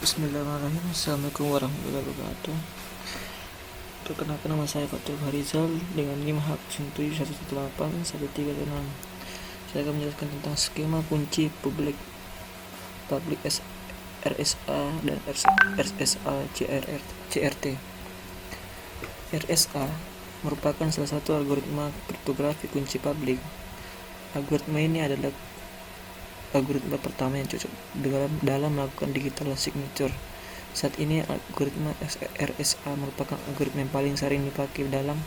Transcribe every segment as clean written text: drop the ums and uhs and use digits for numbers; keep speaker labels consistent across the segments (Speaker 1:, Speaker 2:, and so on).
Speaker 1: Bismillahirrahmanirrahim. Assalamualaikum warahmatullahi wabarakatuh. Perkenalkan, nama saya Fatul Farizal dengan NIM H117118136. Saya akan menjelaskan tentang skema kunci publik RSA dan RSA CRT. RSA merupakan salah satu algoritma kriptografi kunci publik. Algoritma ini adalah algoritma pertama yang cocok dalam melakukan digital signature. Saat ini algoritma RSA merupakan algoritma yang paling sering dipakai dalam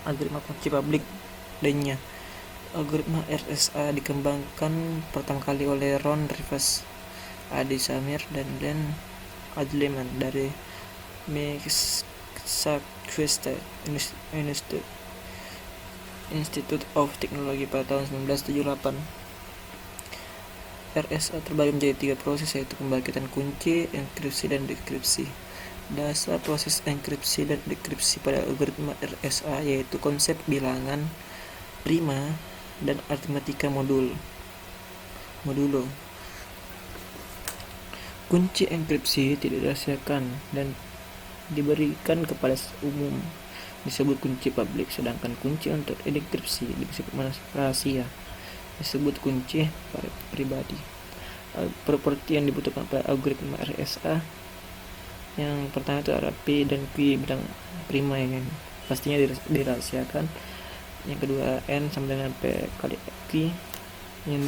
Speaker 1: algoritma kunci publik lainnya. Algoritma RSA dikembangkan pertama kali oleh Ron Rivas, Adi Samir, dan Len Adleman dari Massachusetts Institute of Technology pada tahun 1978. RSA terbagi menjadi 3 proses, yaitu pembangkitan kunci, enkripsi, dan dekripsi. Dasar proses enkripsi dan dekripsi pada algoritma RSA yaitu konsep bilangan prima dan aritmatika modulo. Kunci enkripsi tidak dirahasiakan dan diberikan kepada umum, disebut kunci publik, sedangkan kunci untuk dekripsi disebut rahasia, disebut kunci pribadi. Properti yang dibutuhkan pada algoritma RSA yang pertama itu adalah P dan Q bilang prima yang pastinya dirahasiakan. Yang kedua N sama dengan P kali Q yang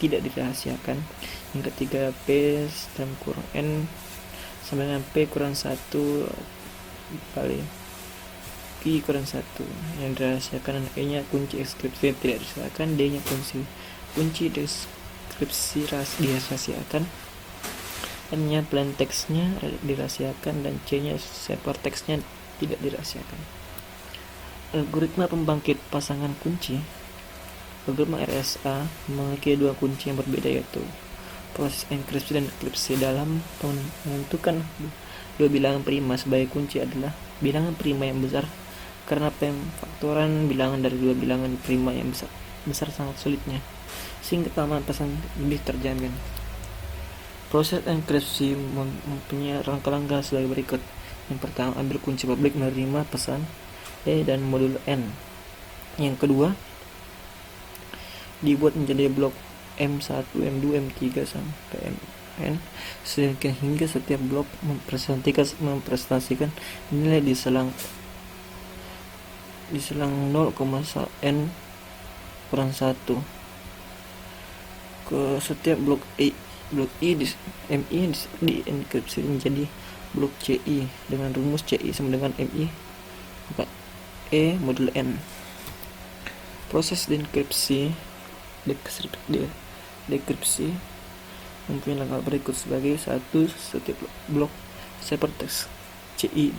Speaker 1: tidak dirahasiakan. Yang ketiga P dalam kurung N sama dengan P kurang 1 kali Q kurang 1 yang dirahasiakan. Dan E nya kunci ekskripsi tidak dirahasiakan. D nya kunci deskripsi dirahasiakan. N nya plain text-nya dirahasiakan, dan C nya ciphertext-nya tidak dirahasiakan. Algoritma pembangkit pasangan kunci. Algoritma RSA memiliki 2 kunci yang berbeda, yaitu proses enkripsi dan dekripsi. Dalam menentukan 2 bilangan prima sebagai kunci adalah bilangan prima yang besar, karena pemfaktoran bilangan dari 2 bilangan prima yang besar sangat sulitnya, sehingga keamanan pesan lebih terjamin. Proses enkripsi mempunyai rangka-rangka sebagai berikut. Yang pertama, ambil kunci publik menerima pesan E dan modulo N. Yang kedua, dibuat menjadi blok M1, M2, M3 sampai Mn, sedemikian hingga setiap blok mempresentasikan nilai di selang 0,n kurang 1 ke setiap blok I. Blok I MI dienkripsi menjadi blok CI dengan rumus CI sama dengan MI maka E modulo N. Proses dekripsi mempunyai langkah berikut sebagai 1. Setiap blok ciphertext CI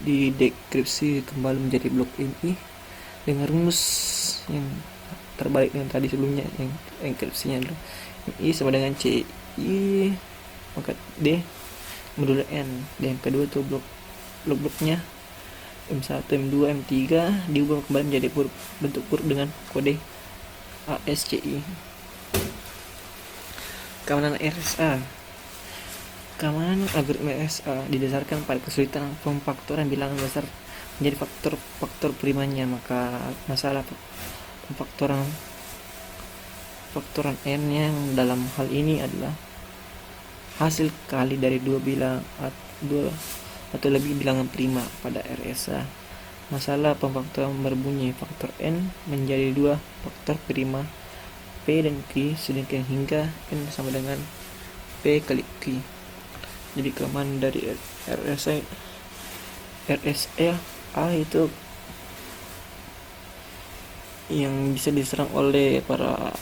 Speaker 1: didekripsi kembali menjadi blok MI dengan rumus yang terbalik dengan tadi sebelumnya, yang enkripsinya adalah MI sama dengan CI maka D modulo N. Dan yang kedua itu blok-bloknya M1, M2, M3 diubah kembali menjadi bentuk huruf dengan kode ASCII. Keamanan RSA. Keamanan algoritma RSA didasarkan pada kesulitan pemfaktoran bilangan besar menjadi faktor primanya, maka masalah pemfaktoran N yang dalam hal ini adalah hasil kali dari 2 atau lebih bilangan prima pada RSA. Masalah pemfaktoran berbunyi faktor N menjadi 2 faktor prima P dan Q sedemikian hingga N sama dengan P kali Q. Jadi keamanan dari RSA itu yang bisa diserang oleh para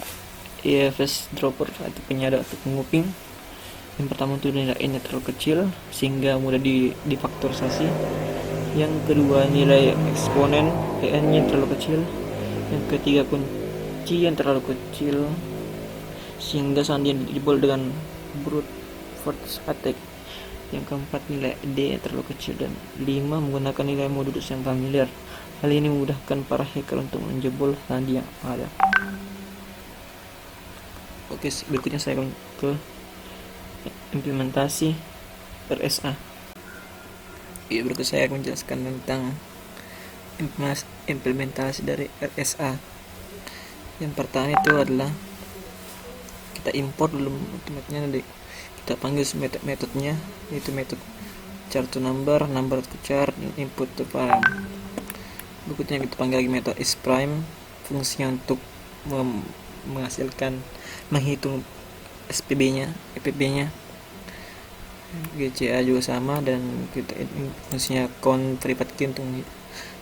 Speaker 1: EFS dropper atau penyadap atau penguping. Yang pertama itu nilai N-nya terlalu kecil sehingga mudah difaktorisasi. Yang kedua, nilai eksponen N-nya terlalu kecil. Yang ketiga, kunci yang terlalu kecil sehingga sandian dibol dengan brute force attack. Yang keempat, nilai D yang terlalu kecil. Dan 5, menggunakan nilai modulus yang familiar. Hal ini memudahkan para hacker untuk menjebol sandi yang ada. Oke, berikutnya saya akan ke implementasi RSA. Berikut saya akan menjelaskan tentang implementasi dari RSA. Yang pertama itu adalah kita import dulu metodenya, kita panggil metodenya, yaitu metode char to number to char, input to prime. Berikutnya kita panggil lagi metode isPrime, fungsinya untuk menghitung SPB-nya, EPB-nya. GCA juga sama, dan kita fungsinya count privat key untuk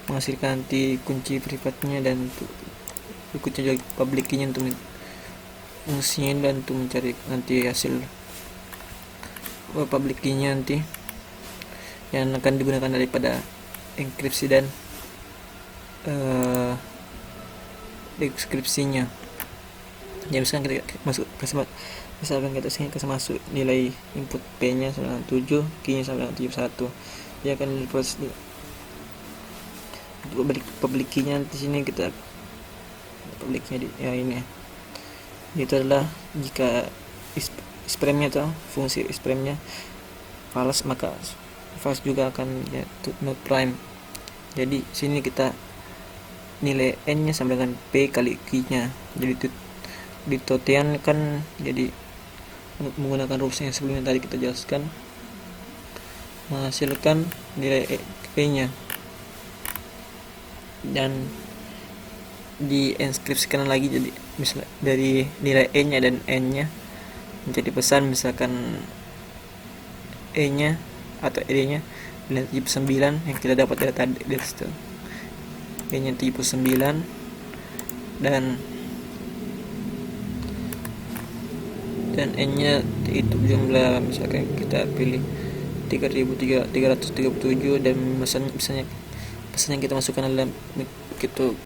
Speaker 1: menghasilkan nanti kunci privatnya, dan berikutnya juga public key-nya untuk fungsinya dan untuk mencari nanti hasil public key-nya nanti yang akan digunakan daripada enkripsi dan deskripsinya. Ya, misalkan kita masuk nilai input P nya 97, Q nya 71, dia akan diproses untuk public key nya di sini. Kita public nya ini itu adalah jika isPrime nya atau fungsi isPrime nya false, maka false juga akan not prime. Jadi sini kita nilai n nya sama dengan P kali Q nya, jadi di totian kan, jadi menggunakan rules yang sebelumnya tadi kita jelaskan, menghasilkan nilai E nya dan dienkripsikan lagi. Jadi misalnya dari nilai E nya dan N nya menjadi pesan, misalkan E nya atau E nya nilai 79 yang kita dapat dari tadi, E nya 79 dan N nya itu jumlah, misalkan kita pilih 3.337 dan misalnya pesan yang kita masukkan adalah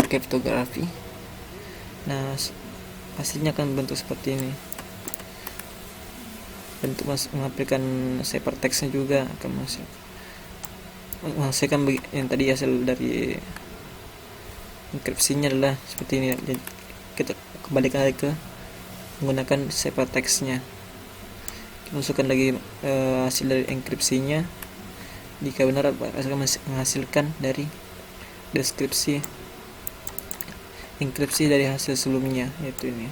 Speaker 1: kriptografi. Nah, hasilnya akan bentuk seperti ini. Bentuk mengaplikasikan ciphertext-nya juga akan menghasilkan yang tadi hasil dari enkripsinya adalah seperti ini. Jadi kita kembalikan lagi ke menggunakan ciphertext-nya. Masukkan lagi hasil dari enkripsinya. Jika benar akan menghasilkan dari deskripsi enkripsi dari hasil sebelumnya, yaitu ini.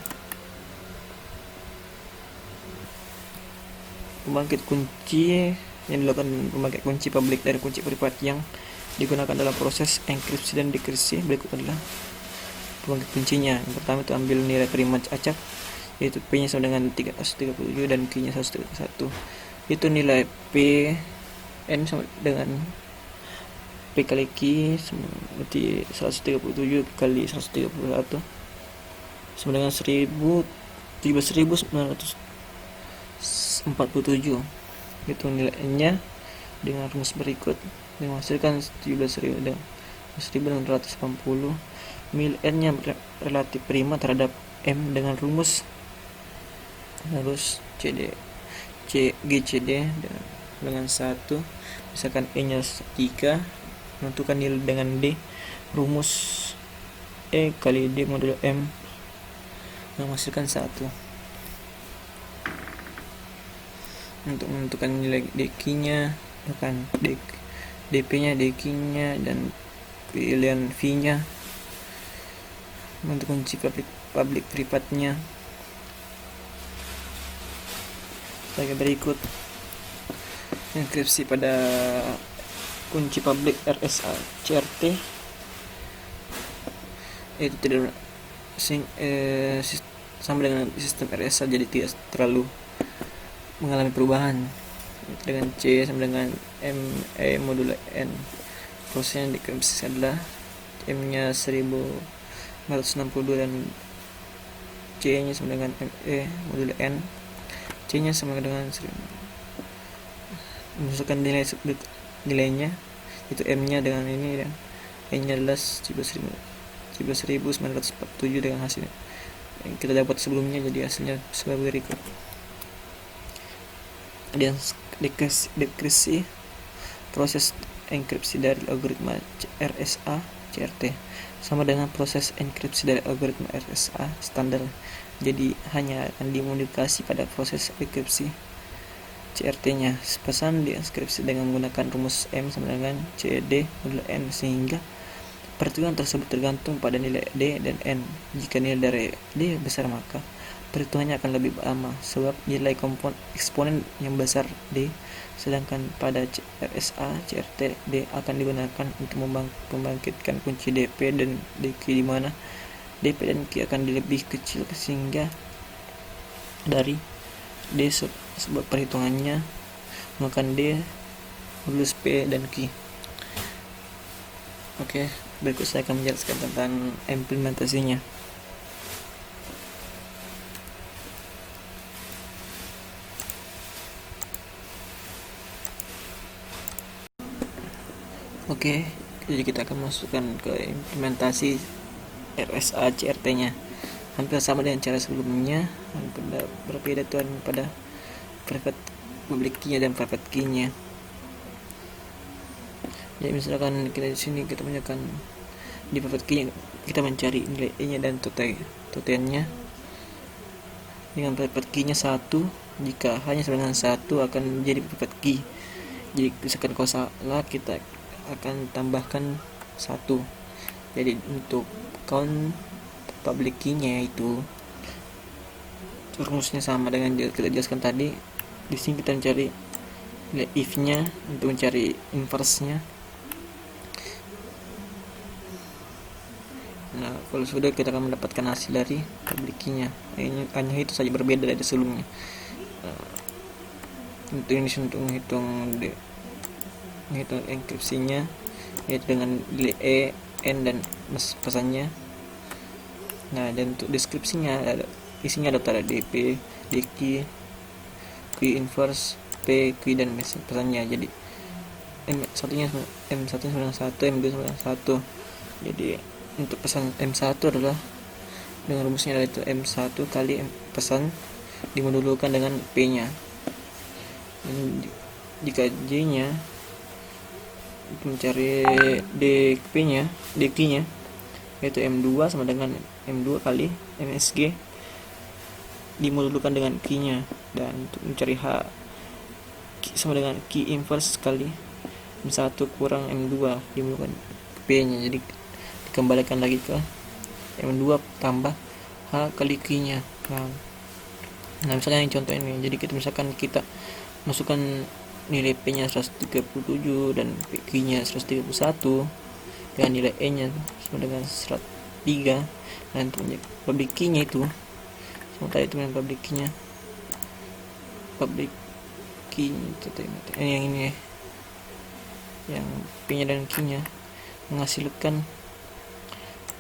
Speaker 1: Pembangkit kunci yang dilakukan pembangkit kunci publik dari kunci privat yang digunakan dalam proses enkripsi dan dekripsi. Berikut adalah pembangkit kuncinya. Yang pertama itu ambil nilai prima acak, yaitu P nya sama dengan 337 dan Q nya 131. Itu nilai P N sama dengan P kali Q, berarti 137 kali 131 sama dengan 17.947. Itu nilai N nya dengan rumus berikut, menghasilkan 17.680. Nilai N nya relatif prima terhadap M dengan rumus GCD dengan 1, misalkan E nya 3, menentukan nilai dengan D, rumus E kali D modulo M menghasilkan 1. Untuk menentukan nilai DQ nya, bahkan DP nya, DQ nya, dan pilihan V nya. Untuk kunci publik privatnya sebagai berikut. Enkripsi pada kunci publik RSA CRT itu tidak sama dengan sistem RSA, jadi tidak terlalu mengalami perubahan. Dengan C sama dengan ME modulo N. Proses yang dekripsi adalah M nya 1562 dan C nya sama dengan ME modulo N. C nya sama dengan 1000. Masukkan nilainya, itu M nya dengan ini, dan N nya adalah 11.947 dengan hasilnya yang kita dapat sebelumnya. Jadi hasilnya sebagai berikut. Dan dekripsi, proses enkripsi dari algoritma RSA CRT. sama dengan proses enkripsi dari algoritma RSA standar. Jadi hanya akan dimodifikasi pada proses enkripsi CRT-nya. Pesan dienkripsi dengan menggunakan rumus M sama dengan CD modulo N, sehingga perhitungan tersebut tergantung pada nilai D dan N. Jika nilai dari D besar, maka perhitungannya akan lebih lama sebab nilai eksponen yang besar D, sedangkan pada RSA CRT D akan digunakan untuk membangkitkan kunci DP dan DQ, di mana DP dan Q akan lebih kecil sehingga dari D sebab perhitungannya menggunakan D modulus P dan Q. Oke, berikut saya akan menjelaskan tentang implementasinya. Oke, jadi kita akan masukkan ke implementasi RSA CRT-nya. Hampir sama dengan cara sebelumnya, berbeda tuan pada private public key-nya dan private key-nya. Jadi misalkan kita di sini kita menunjukkan di private key kita mencari nilai E-nya dan totalnya dengan private key-nya 1. Jika hanya sama dengan 1 akan menjadi private key. Jadi misalkan kalau salah kita akan tambahkan 1. Jadi untuk count public key-nya itu rumusnya sama dengan kita jelaskan tadi. Di sini kita mencari nilai if-nya untuk mencari inverse-nya. Nah, kalau sudah kita akan mendapatkan hasil dari public key-nya. Hanya itu saja berbeda dari sebelumnya. Untuk ini untuk menghitung enkripsinya, yaitu dengan nilai E, N dan pesannya. Nah, dan untuk deskripsinya isinya ada DP, DQ, Q inverse, P, Q dan pesannya. Jadi M1-nya sama dengan 1, M2 sama dengan 1. Jadi untuk pesan M1 adalah dengan rumusnya adalah itu M1 kali pesan dimodulkan dengan P-nya. Jika J-nya mencari DQ-nya yaitu M2 sama dengan M2 kali MSG dimodulkan dengan Q-nya, dan untuk mencari H sama dengan Q inverse kali M1 kurang M2 dimodulkan P-nya. Jadi dikembalikan lagi ke M2 tambah H kali Q-nya. Nah, misalnya yang contoh ini, jadi kita misalkan kita masukkan nilai P-nya 137 dan Q-nya 131 dengan nilai E-nya sama dengan 103, dan untuk public key-nya itu sama tadi itu dengan public key-nya yang ini ya, yang P-nya dan Q-nya menghasilkan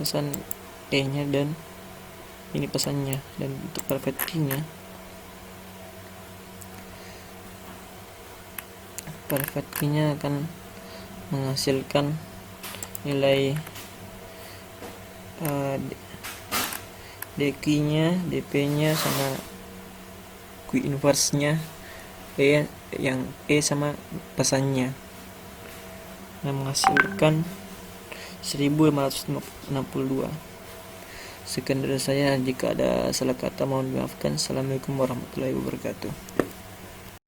Speaker 1: pesan E-nya dan ini pesannya. Dan untuk private key-nya akan menghasilkan nilai DQ-nya, DP-nya sama Q inverse-nya, yang E sama pesannya, yang menghasilkan 1562. Sekian dari saya, jika ada salah kata mohon dimaafkan. Assalamualaikum warahmatullahi wabarakatuh.